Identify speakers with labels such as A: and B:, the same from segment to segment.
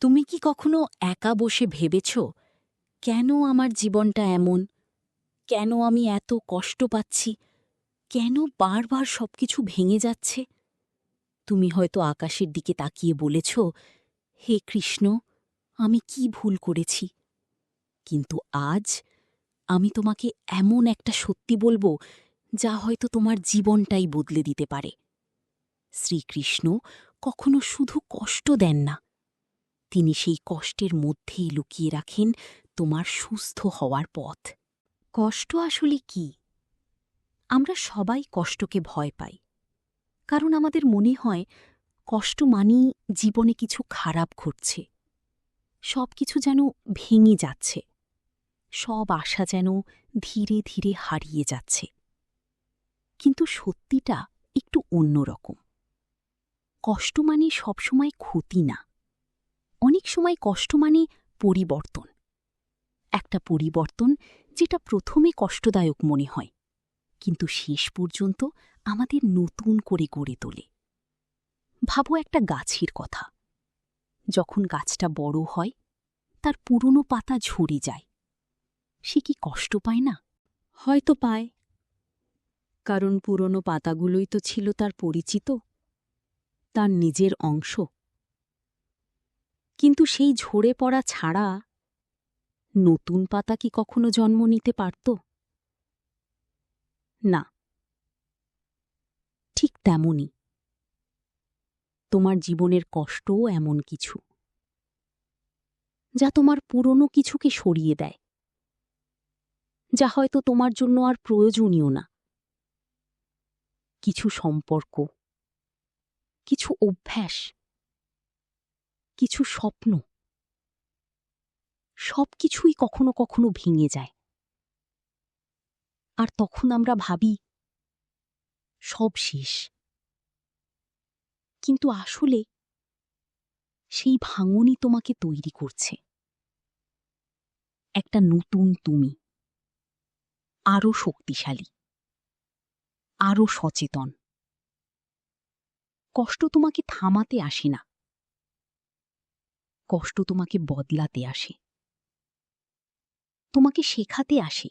A: তুমি কি কখনো একা বসে ভেবেছ, কেন আমার জীবনটা এমন? কেন আমি এত কষ্ট পাচ্ছি? কেন বারবার সবকিছু ভেঙে যাচ্ছে? তুমি হয়তো আকাশের দিকে তাকিয়ে বলেছ, হে কৃষ্ণ, আমি কি ভুল করেছি? কিন্তু আজ আমি তোমাকে এমন একটা সত্যি বলবো, যা হয়তো তোমার জীবনটাই বদলে দিতে পারে। শ্রীকৃষ্ণ কখনো শুধু কষ্ট দেন না, তিনি সেই কষ্টের মধ্যেই লুকিয়ে রাখেন তোমার সুস্থ হওয়ার পথ। কষ্ট আসলে কি? আমরা সবাই কষ্টকে ভয় পাই, কারণ আমাদের মনে হয় কষ্ট মানেই জীবনে কিছু খারাপ ঘটছে, সব কিছু যেন ভেঙে যাচ্ছে, সব আশা যেন ধীরে ধীরে হারিয়ে যাচ্ছে। কিন্তু সত্যিটা একটু অন্যরকম। কষ্ট মানে সবসময় ক্ষতি না, অনেক সময় কষ্ট মানে পরিবর্তন। একটা পরিবর্তন যেটা প্রথমে কষ্টদায়ক মনে হয়, কিন্তু শেষ পর্যন্ত আমাদের নতুন করে গড়ে তোলে। ভাবো একটা গাছের কথা। যখন গাছটা বড় হয়, তার পুরনো পাতা ঝরে যায়, সে কি কষ্ট পায় না? হয়তো পায়, কারণ পুরনো পাতাগুলোই তো ছিল তার পরিচিত, তার নিজের অংশ। কিন্তু সেই ঝরে পড়া ছাড়া নতুন পাতা কি কখনো জন্ম নিতে পারত? না। ঠিক তেমনই তোমার জীবনের কষ্টও এমন কিছু, যা তোমার পুরনো কিছুকে সরিয়ে দেয়, যা হয়তো তোমার জন্য আর প্রয়োজনীয় না। কিছু সম্পর্ক, কিছু অভ্যাস, কিছু স্বপ্ন, সবকিছুই কখনো কখনো ভেঙে যায়। আর তখন আমরা ভাবি সব শেষ, কিন্তু আসলে সেই ভাঙনই তোমাকে তৈরি করছে একটা নতুন তুমি, আরও শক্তিশালী, আরও সচেতন। কষ্ট তোমাকে থামাতে আসে না, কষ্ট তোমাকে বদলাতে আসে, তোমাকে শেখাতে আসে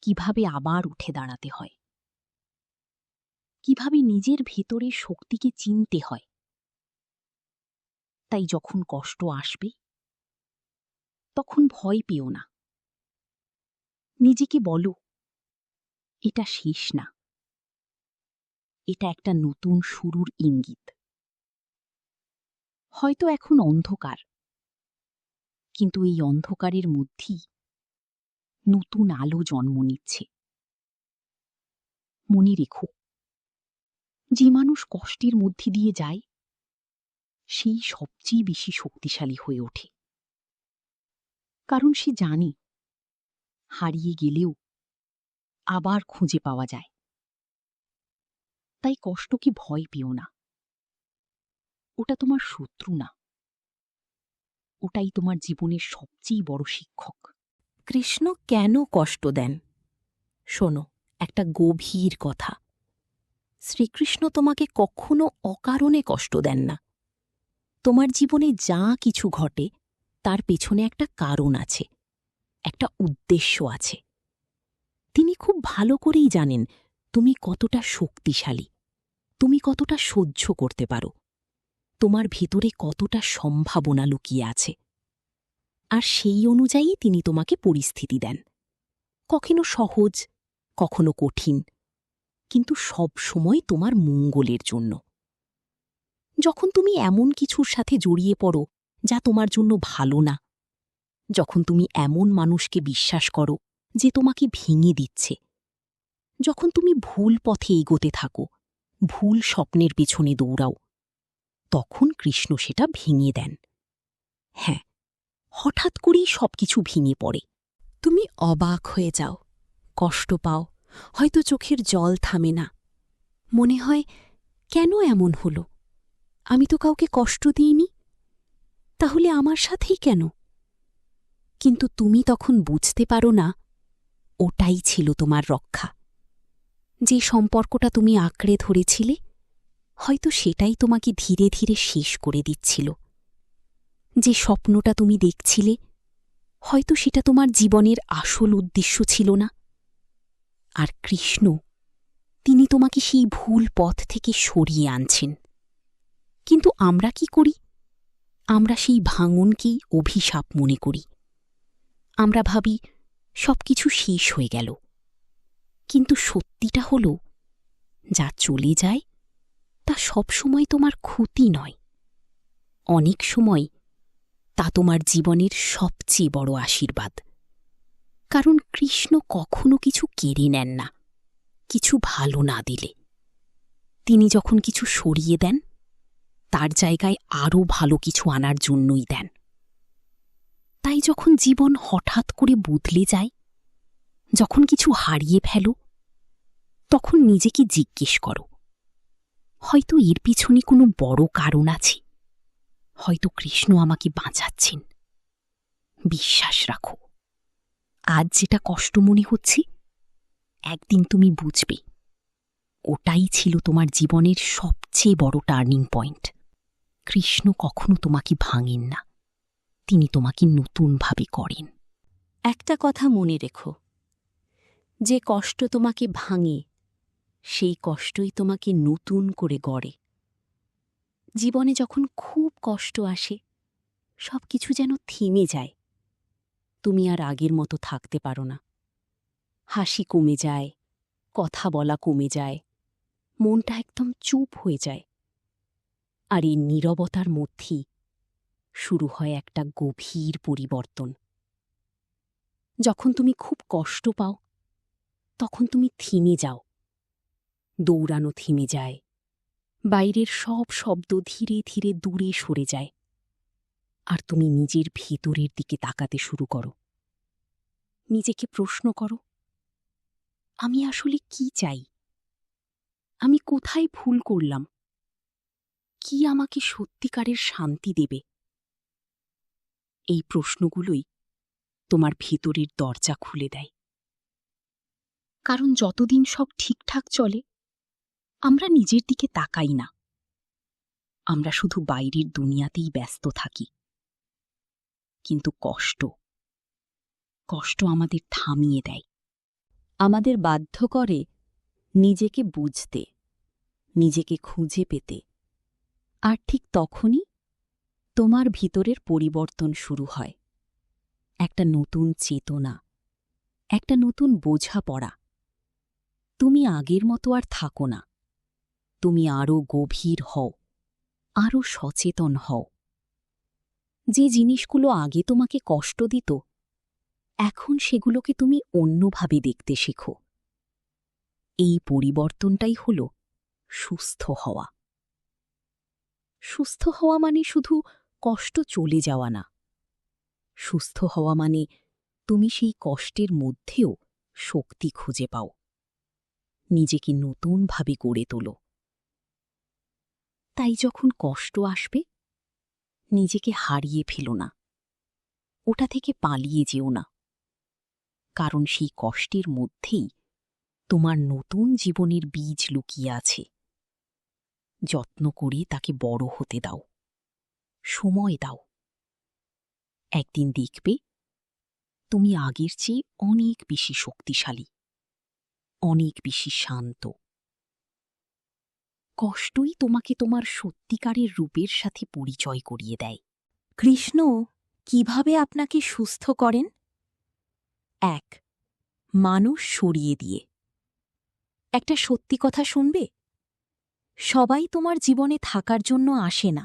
A: কিভাবে আবার উঠে দাঁড়াতে হয়, কিভাবে নিজের ভেতরের শক্তিকে চিনতে হয়। তাই যখন কষ্ট আসবে, তখন ভয় পেও না। নিজেকে বলো, এটা শেষ না, এটা একটা নতুন শুরুর ইঙ্গিত। হয়তো এখন অন্ধকার, কিন্তু এই অন্ধকারের মধ্যেই নতুন আলো জন্ম নিচ্ছে। মনে রেখো, যে মানুষ কষ্টের মধ্যে দিয়ে যায়, সেই সবচেয়ে বেশি শক্তিশালী হয়ে ওঠে। কারণ সে জানে, হারিয়ে গেলেও আবার খুঁজে পাওয়া যায়। তাই কষ্টকে ভয় পেও না, ওটা তোমার শত্রু না, ওটাই তোমার জীবনের সবচেয়ে বড় শিক্ষক। কৃষ্ণ কেন কষ্ট দেন? শোনো একটা গভীর কথা। শ্রীকৃষ্ণ তোমাকে কখনো অকারণে কষ্ট দেন না। তোমার জীবনে যা কিছু ঘটে, তার পেছনে একটা কারণ আছে, একটা উদ্দেশ্য আছে। তিনি খুব ভালো করেই জানেন তুমি কতটা শক্তিশালী, তুমি কতটা সহ্য করতে পারো, তোমার ভিতরে কতটা সম্ভাবনা লুকিয়ে আছে। আর সেই অনুযায়ী তিনি তোমাকে পরিস্থিতি দেন, কখনো সহজ, কখনো কঠিন, কিন্তু সব সময় তোমার মঙ্গলের জন্য। যখন তুমি এমন কিছুর সাথে জড়িয়ে পড়ো যা তোমার জন্য ভালো না, যখন তুমি এমন মানুষকে বিশ্বাস করো যে তোমাকে ভেঙে দিচ্ছে, যখন তুমি ভুল পথে এগোতে থাকো, ভুল স্বপ্নের পেছনে দৌড়াও, তখন কৃষ্ণ সেটা ভেঙে দেন। হ্যাঁ, হঠাৎ করেই সবকিছু ভেঙে পড়ে। তুমি অবাক হয়ে যাও, কষ্ট পাও, হয়তো চোখের জল থামে না। মনে হয়, কেন এমন হলো? আমি তো কাউকে কষ্ট দিইনি, তাহলে আমার সাথেই কেন? কিন্তু তুমি তখন বুঝতে পারো না, ওটাই ছিল তোমার রক্ষা। যে সম্পর্কটা তুমি আঁকড়ে ধরেছিলে, হয়তো সেটাই তোমাকে ধীরে ধীরে শেষ করে দিচ্ছিল। যে স্বপ্নটা তুমি দেখছিলে হয়তো সেটা তোমার জীবনের আসল উদ্দেশ্য ছিল না। আর কৃষ্ণ, তিনি তোমাকে সেই ভুল পথ থেকে সরিয়ে আনছেন। কিন্তু আমরা কি করি? আমরা সেই ভাঙনকেই অভিশাপ মনে করি। আমরা ভাবি সবকিছু শেষ হয়ে গেল। কিন্তু সত্যিটা হল, যা চলে যায় তা সবসময় তোমার ক্ষতি নয়। অনেক সময় তা তোমার জীবনের সবচেয়ে বড় আশীর্বাদ। কারণ কৃষ্ণ কখনো কিছু কেড়ে নেন না কিছু ভালো না দিলে। তিনি যখন কিছু সরিয়ে দেন, তার জায়গায় আরও ভালো কিছু আনার জন্যই দেন। তাই যখন জীবন হঠাৎ করে বদলে যায়, যখন কিছু হারিয়ে ফেলো, তখন নিজেকে জিজ্ঞেস করো, হয়তো এর পিছনে কোনো বড় কারণ আছে। হয়তো কৃষ্ণ আমাকে বাঁচাচ্ছেন। বিশ্বাস রাখো, আজ যেটা কষ্ট মনে হচ্ছে, একদিন তুমি বুঝবে ওটাই ছিল তোমার জীবনের সবচেয়ে বড় টার্নিং পয়েন্ট। কৃষ্ণ কখনো তোমাকে ভাঙেন না, তিনি তোমাকে নতুনভাবে করেন। একটা কথা মনে রেখো, যে কষ্ট তোমাকে ভাঙে সেই কষ্টই তোমাকে নতুন করে গড়ে। জীবনে যখন খুব কষ্ট আসে, সব কিছু যেন থেমে যায়। তুমি আর আগের মতো থাকতে পারো না। হাসি কমে যায়, কথা বলা কমে যায়, মনটা একদম চুপ হয়ে যায়। আর এই নীরবতার মধ্যেই শুরু হয় একটা গভীর পরিবর্তন। যখন তুমি খুব কষ্ট পাও, তখন তুমি থেমে যাও। দৌড়ানো থেমে যায়, বাইরের সব শব্দ ধীরে ধীরে দূরে সরে যায়। আর তুমি নিজের ভেতরের দিকে তাকাতে শুরু করো। নিজেকে প্রশ্ন করো, আমি আসলে কি চাই? আমি কোথায় ভুল করলাম? কি আমাকে সত্যিকারের শান্তি দেবে? এই প্রশ্নগুলোই তোমার ভেতরের দরজা খুলে দেয়। কারণ যতদিন সব ঠিকঠাক চলে, আমরা নিজের দিকে তাকাই না। আমরা শুধু বাইরের দুনিয়াতেই ব্যস্ত থাকি। কিন্তু কষ্ট আমাদের থামিয়ে দেয়, আমাদের বাধ্য করে নিজেকে বুঝতে, নিজেকে খুঁজে পেতে। আর ঠিক তখনই তোমার ভিতরের পরিবর্তন শুরু হয়। একটা নতুন চেতনা, একটা নতুন বোঝাপড়া। তুমি আগের মতো আর থাকো না। তুমি আরও গভীর হও, আরও সচেতন হও। যে জিনিসগুলো আগে তোমাকে কষ্ট দিত, এখন সেগুলোকে তুমি অন্যভাবে দেখতে শেখো। এই পরিবর্তনটাই হল সুস্থ হওয়া। সুস্থ হওয়া মানে শুধু কষ্ট চলে যাওয়া না। সুস্থ হওয়া মানে তুমি সেই কষ্টের মধ্যেও শক্তি খুঁজে পাও, নিজেকে নতুনভাবে গড়ে তোলো। তাই যখন কষ্ট আসবে, নিজেকে হারিয়ে ফেলো না, ওটা থেকে পালিয়ে যেও না। কারণ সেই কষ্টের মধ্যেই তোমার নতুন জীবনের বীজ লুকিয়ে আছে। যত্ন করে তাকে বড় হতে দাও, সময় দাও। একদিন দেখবে তুমি আগের চেয়ে অনেক বেশি শক্তিশালী, অনেক বেশি শান্ত। কষ্টই তোমাকে তোমার সত্যিকারের রূপের সাথে পরিচয় করিয়ে দেয়। কৃষ্ণ কিভাবে আপনাকে সুস্থ করেন? 1. মানুষ সরিয়ে দিয়ে। একটা সত্যি কথা শুনবে? সবাই তোমার জীবনে থাকার জন্য আসে না।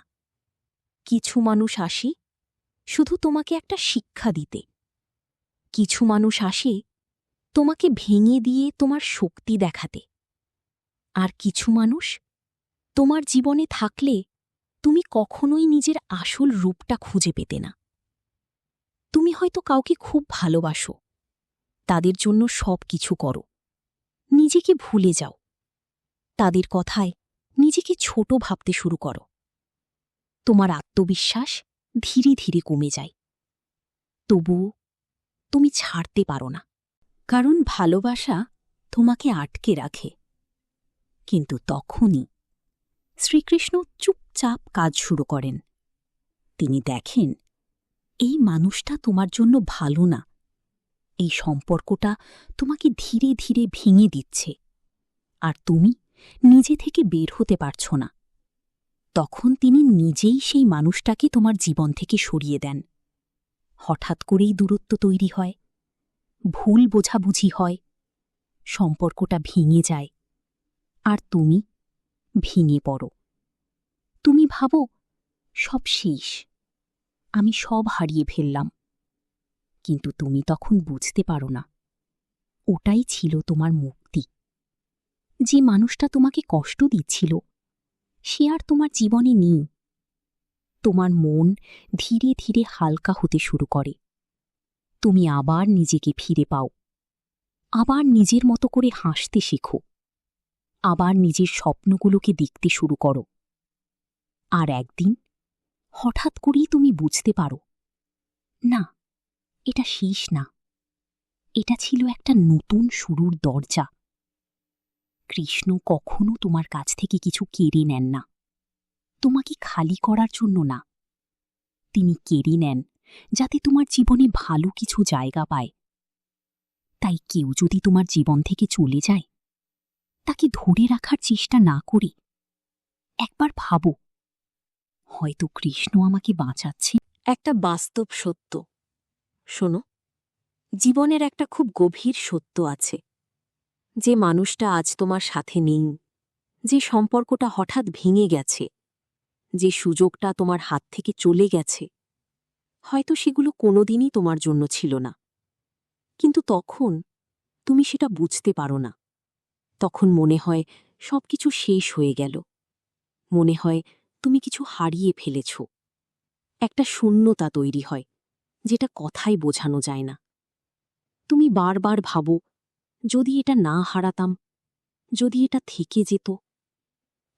A: কিছু মানুষ আসে শুধু তোমাকে একটা শিক্ষা দিতে। কিছু মানুষ আসে তোমাকে ভেঙে দিয়ে তোমার শক্তি দেখাতে। আর কিছু মানুষ তোমার জীবনে থাকলে তুমি কখনোই নিজের আসল রূপটা খুঁজে পেতে না। তুমি হয়তো কাউকে খুব ভালোবাসো, তাদের জন্য সব কিছু করো, নিজেকে ভুলে যাও। তাদের কথায় নিজেকে ছোট ভাবতে শুরু করো। তোমার আত্মবিশ্বাস ধীরে ধীরে কমে যায়। তবুও তুমি ছাড়তে পারো না, কারণ ভালোবাসা তোমাকে আটকে রাখে। কিন্তু তখনই শ্রীকৃষ্ণ চুপচাপ কাজ শুরু করেন। তিনি দেখেন এই মানুষটা তোমার জন্য ভালো না, এই সম্পর্কটা তোমাকে ধীরে ধীরে ভেঙে দিচ্ছে, আর তুমি নিজে থেকে বের হতে পারছ না, তখন তিনি নিজেই সেই মানুষটাকে তোমার জীবন থেকে সরিয়ে দেন। হঠাৎ করেই দূরত্ব তৈরি হয়, ভুল বোঝাবুঝি হয়, সম্পর্কটা ভেঙে যায়, আর তুমি ভেঙে পড়ো। তুমি ভাবো সব শেষ, আমি সব হারিয়ে ফেললাম। কিন্তু তুমি তখন বুঝতে পারো না ওটাই ছিল তোমার মুক্তি। যে মানুষটা তোমাকে কষ্ট দিচ্ছিল সে আর তোমার জীবনে নেই। তোমার মন ধীরে ধীরে হালকা হতে শুরু করে, তুমি আবার নিজেকে ফিরে পাও, আবার নিজের মতো করে হাসতে শেখো, আবার নিজের স্বপ্নগুলোকে দেখতে শুরু করো। আর একদিন হঠাৎ করেই তুমি বুঝতে পারো, না, এটা শেষ না, এটা ছিল একটা নতুন শুরুর দরজা। কৃষ্ণ কখনো তোমার কাছ থেকে কিছু কেড়ে নেন না, তোমাকে খালি করার জন্য না। তিনি কেড়ে নেন যাতে তোমার জীবনে ভালো কিছু জায়গা পায়। তাই কেউ যদি তোমার জীবন থেকে চলে যায়, তাকে ধরে রাখার চেষ্টা না করে একবার ভাবো, হয়তো কৃষ্ণ আমাকে বাঁচাচ্ছে।
B: একটা বাস্তব সত্য। শোনো, জীবনের একটা খুব গভীর সত্য আছে। যে মানুষটা আজ তোমার সাথে নেই, যে সম্পর্কটা হঠাৎ ভেঙে গেছে, যে সুযোগটা তোমার হাত থেকে চলে গেছে, হয়তো সেগুলো কোনোদিনই তোমার জন্য ছিল না। কিন্তু তখন তুমি সেটা বুঝতে পারো না। তখন মনে হয় সবকিছু শেষ হয়ে গেল, মনে হয় তুমি কিছু হারিয়ে ফেলেছ। একটা শূন্যতা তৈরি হয়, যেটা কথায় বোঝানো যায় না। তুমি বারবার ভাবো, যদি এটা না হারাতাম, যদি এটা থেকে যেত।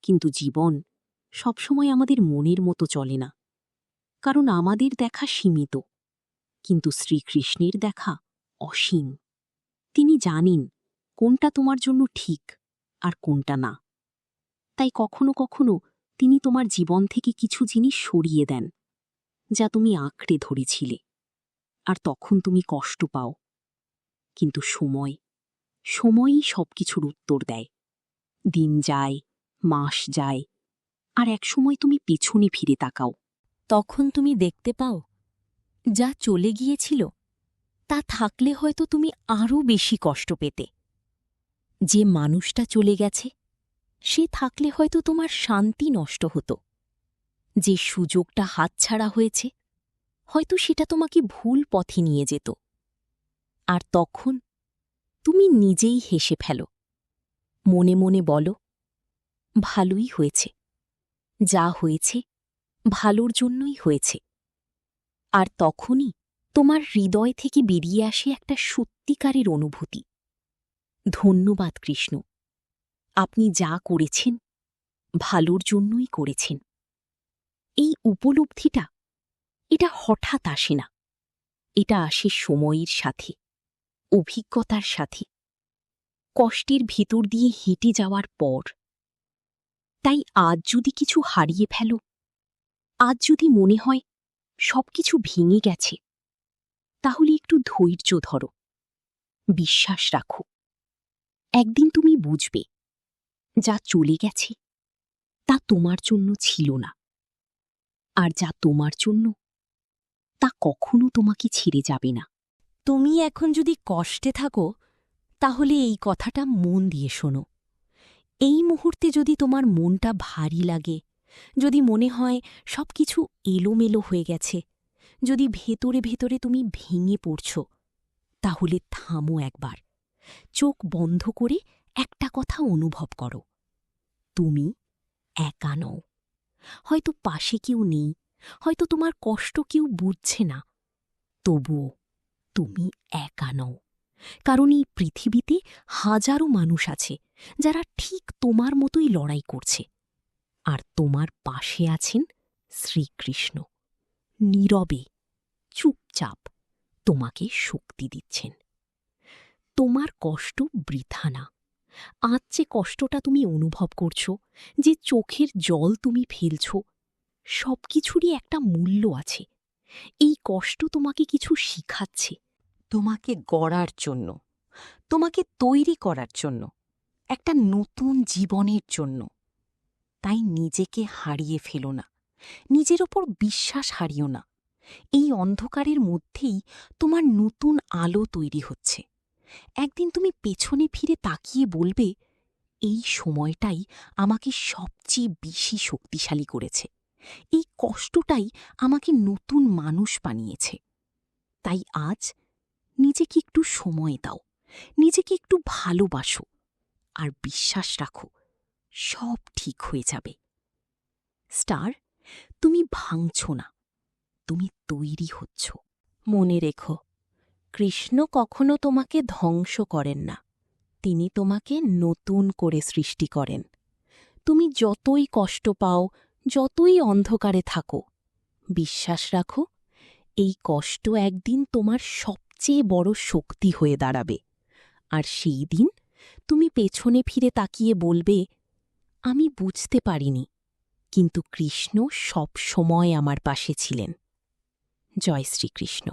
B: কিন্তু জীবন সবসময় আমাদের মনের মতো চলে না, কারণ আমাদের দেখা সীমিত, কিন্তু শ্রীকৃষ্ণের দেখা অসীম। তিনি জানেন কোনটা তোমার জন্য ঠিক আর কোনটা না। তাই কখনো কখনো তিনি তোমার জীবন থেকে কিছু জিনিস সরিয়ে দেন, যা তুমি আঁকড়ে ধরেছিলে, আর তখন তুমি কষ্ট পাও। কিন্তু সময়ই সবকিছুর উত্তর দেয়। দিন যায়, মাস যায়, আর একসময় তুমি পিছনে ফিরে তাকাও।
A: তখন তুমি দেখতে পাও, যা চলে গিয়েছিল তা থাকলে হয়তো তুমি আরও বেশি কষ্ট পেতে। যে মানুষটা চলে গেছে সে থাকলে হয়তো তোমার শান্তি নষ্ট হতো। যে সুযোগটা হাতছাড়া হয়েছে হয়তো সেটা তোমাকে ভুল পথে নিয়ে যেত। আর তখন তুমি নিজেই হেসে ফেলো, মনে মনে বলো, ভালোই হয়েছে, যা হয়েছে ভালোর জন্যই হয়েছে। আর তখনই তোমার হৃদয় থেকে বেরিয়ে আসে একটা সত্যিকারের অনুভূতি, ধন্যবাদ কৃষ্ণ, আপনি যা করেছেন ভালোর জন্যই করেছেন। এই উপলব্ধিটা, এটা হঠাৎ আসে না, এটা আসে সময়ের সাথে, অভিজ্ঞতার সাথে, কষ্টের ভিতর দিয়ে হেঁটে যাওয়ার পর। তাই আজ যদি কিছু হারিয়ে ফেলো, আজ যদি মনে হয় সবকিছু ভেঙে গেছে, তাহলে একটু ধৈর্য ধরো, বিশ্বাস রাখো। একদিন তুমি বুঝবে, যা চলে গেছে তা তোমার জন্য ছিল না, আর যা তোমার জন্য তা কখনো তোমাকে ছেড়ে যাবে না। তুমি এখন যদি কষ্টে থাকো, তাহলে এই কথাটা মন দিয়ে শোনো। এই মুহূর্তে যদি তোমার মনটা ভারী লাগে, যদি মনে হয় সবকিছু এলোমেলো হয়ে গেছে, যদি ভেতরে ভেতরে তুমি ভেঙে পড়ছ, তাহলে থামো একবার, চোখ বন্ধ করে একটা কথা অনুভব করো, তুমি একা নও। হয়তো পাশে কেউ নেই, হয়তো তোমার কষ্ট কেউ বুঝছে না, তবুও তুমি একা নও। কারণ এই পৃথিবীতে হাজারো মানুষ আছে যারা ঠিক তোমার মতোই লড়াই করছে, আর তোমার পাশে আছেন শ্রীকৃষ্ণ, নীরবে, চুপচাপ তোমাকে শক্তি দিচ্ছেন। তোমার কষ্ট বৃথা না। আজ যে কষ্টটা তুমি অনুভব করছ, যে চোখের জল তুমি ফেলছ, সবকিছুরই একটা মূল্য আছে। এই কষ্ট তোমাকে কিছু শিখাচ্ছে, তোমাকে গড়ার জন্য, তোমাকে তৈরি করার জন্য, একটা নতুন জীবনের জন্য। তাই নিজেকে হারিয়ে ফেলো না, নিজের ওপর বিশ্বাস হারিও না। এই অন্ধকারের মধ্যেই তোমার নতুন আলো তৈরি হচ্ছে। একদিন তুমি পেছনে ফিরে তাকিয়ে বলবে, এই সময়টাই আমাকে সবচেয়ে বেশি শক্তিশালী করেছে, এই কষ্টটাই আমাকে নতুন মানুষ বানিয়েছে। তাই আজ নিজেকে একটু সময় দাও, নিজেকে একটু ভালোবাসো, আর বিশ্বাস রাখো সব ঠিক হয়ে যাবে। স্টার, তুমি ভাঙছ না, তুমি তৈরি হচ্ছ। মনে রেখো, কৃষ্ণ কখনো তোমাকে ধ্বংস করেন না, তিনি তোমাকে নতুন করে সৃষ্টি করেন। তুমি যতই কষ্ট পাও, যতই অন্ধকারে থাকো, বিশ্বাস রাখো, এই কষ্ট একদিন তোমার সবচেয়ে বড় শক্তি হয়ে দাঁড়াবে। আর সেই দিন তুমি পেছনে ফিরে তাকিয়ে বলবে, আমি বুঝতে পারিনি, কিন্তু কৃষ্ণ সব সময় আমার পাশে ছিলেন। জয় শ্রীকৃষ্ণ।